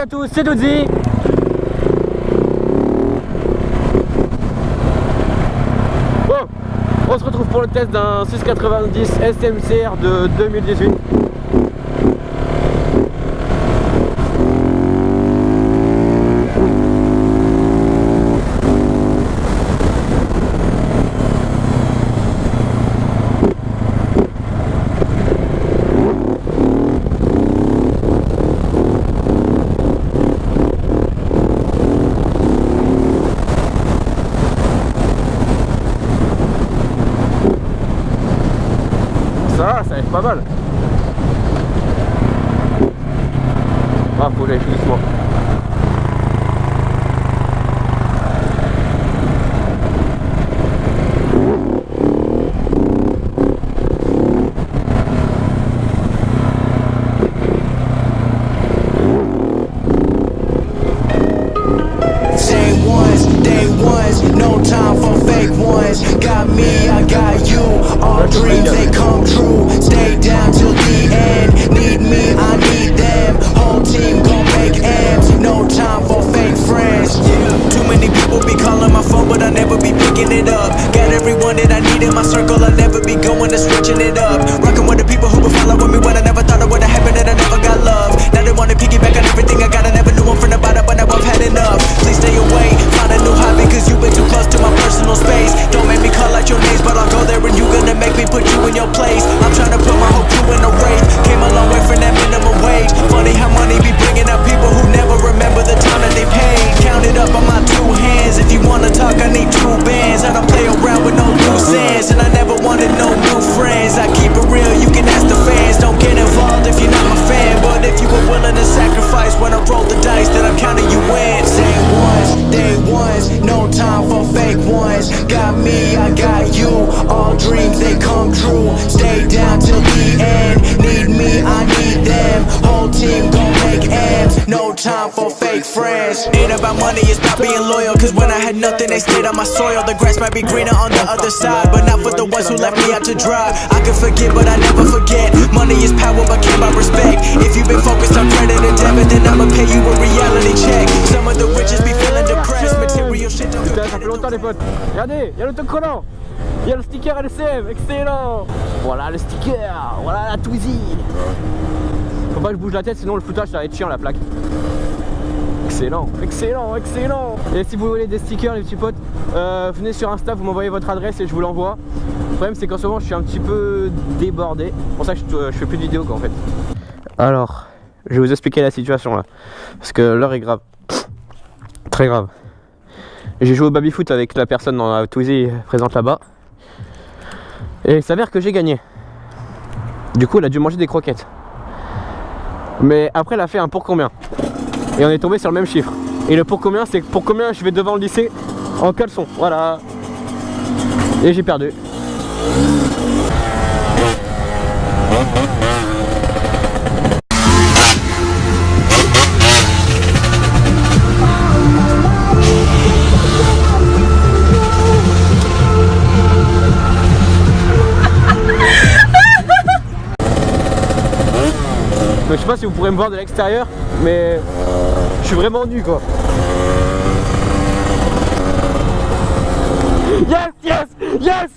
Salut à tous, c'est Doudzi. Bon, on se retrouve pour le test d'un 690 SMCR de 2018. Ça va être pas mal. Ah, faut aller doucement. Day ones, no time for fake ones. Got me, I got you. All dreams they come true. Stay down till the end. Need me, I need them. Whole team gon' make ends. No time for fake friends. Too many people be calling my phone, but I never be picking it up. Got everyone that I need in my circle. I never be going and switching it up. Rocking with the people who been following me when I never thought it would have happened, and I never got love. Now they wanna piggyback on everything I got. I never knew one from the bottom, but now I've had enough. Please stay away. Find a new hobby, cause you've been too close to my personal space. Don't make me call out your names, but I'll go there and you gonna make me put you in your place. I'm trying to put my whole crew in a race. Came a long way from that minimum wage. Funny how money be bringing up people who never remember the time that they paid. Count it up on my two hands. If you wanna talk, I need two bands. I don't play around with no loose ends, and I never wanted no new friends. I keep it real, you can ask the fans. Don't get involved if you're not my fan, but if you were willing to sacrifice when I roll the dice, then I'm counting you in. Same ones, day ones, no time for fake ones. Got me, I got you. All dreams they come true. Stay down till the end. Need me, I need them. Whole team gon' make ends. No time for fake friends. Ain't about money, it's about being loyal. Cause when I had nothing, they stayed on my soil. The grass might be greener on the other side, but not for the ones who left me out to dry. I can forget, but I never forget. Money is power, but can't buy respect. If you've been focused on credit and debit, then I'ma pay you a reality check. Some of the richest be feeling depressed. Material shit don't. Putain, ça fait longtemps les potes. Regardez, il y a l'autocollant, il y a le sticker LCM, excellent. Voilà le sticker, voilà la touzy. Faut pas que je bouge la tête, sinon le foutage ça va être chiant la plaque. Excellent, excellent, excellent. Et si vous voulez des stickers les petits potes, venez sur Insta, vous m'envoyez votre adresse et je vous l'envoie. Le problème c'est qu'en ce moment je suis un petit peu débordé. C'est pour ça que je fais plus de vidéos quoi en fait. Alors, je vais vous expliquer la situation là. Parce que l'heure est grave. Très grave. J'ai joué au baby-foot avec la personne dans la Twizy présente là-bas. Et il s'avère que j'ai gagné. Du coup, elle a dû manger des croquettes. Mais après, elle a fait un pour combien. Et on est tombé sur le même chiffre. Et le pour combien, c'est pour combien je vais devant le lycée en caleçon. Voilà. Et j'ai perdu. Donc, je sais pas si vous pourrez me voir de l'extérieur, mais je suis vraiment nu quoi. Yes, yes, yes.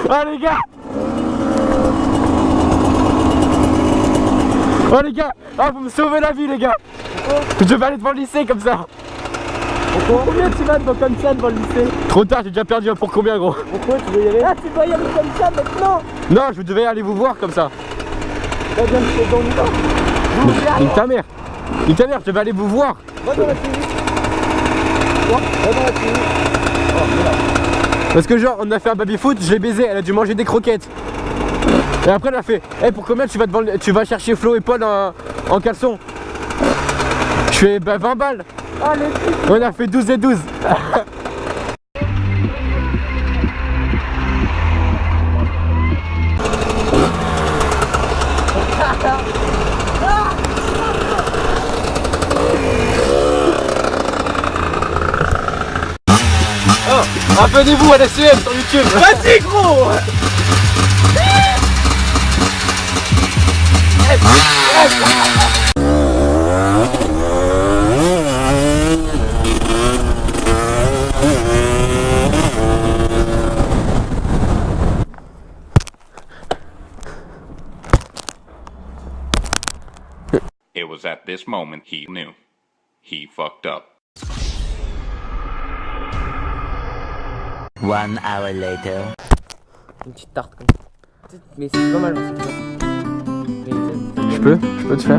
Oh les gars. Oh les gars, ah, vous me sauvez la vie les gars. Je vais aller devant le lycée comme ça. Pourquoi? Combien tu vas devant comme ça devant le lycée? Trop tard, j'ai déjà perdu un pour combien gros? Pourquoi tu veux y aller? Ah, tu dois y aller comme ça maintenant? Non, je devais aller vous voir comme ça. Bah bien, c'est dans le temps. Nique ta mère. Nique ta mère, je devais aller vous voir. Va dans la clinique. Quoi? Va dans la clinique. Oh merde. Parce que genre, on a fait un baby-foot, je l'ai baisé, elle a dû manger des croquettes. Et après elle a fait, hey, pour combien tu vas chercher Flo et Paul en caleçon? Je fais bah 20 balles. Oh, on a fait 12 et 12. Oh, abonnez-vous à la SMCR sur YouTube. Vas-y gros. It was at this moment he knew. He fucked up. 1 hour later. Une petite tarte comme ça. Mais c'est pas mal parce que je peux te faire.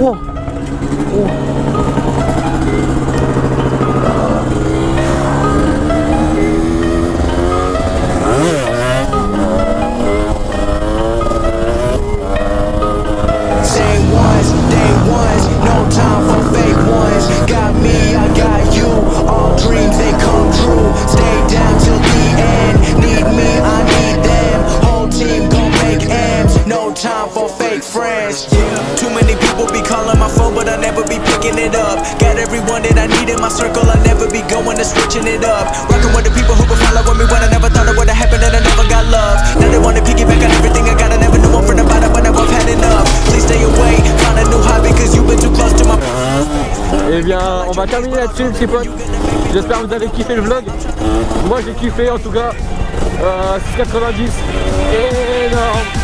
Wow. Oh. Too many people be calling my phone, but I never be picking it up. Got everyone that I need in my circle, I never be going and switching it up. Rocking with the people who been following me when I never thought it would have happened and I never got love. Now they wanna piggyback on everything I got, I never knew one from the bottom, but now I've had enough. Please stay away, find a new hobby, cause you've been too close to my... Eh bien, on va terminer là-dessus, les petits potes. J'espère que vous avez kiffé le vlog. Moi j'ai kiffé en tout cas. 6,90, énorme.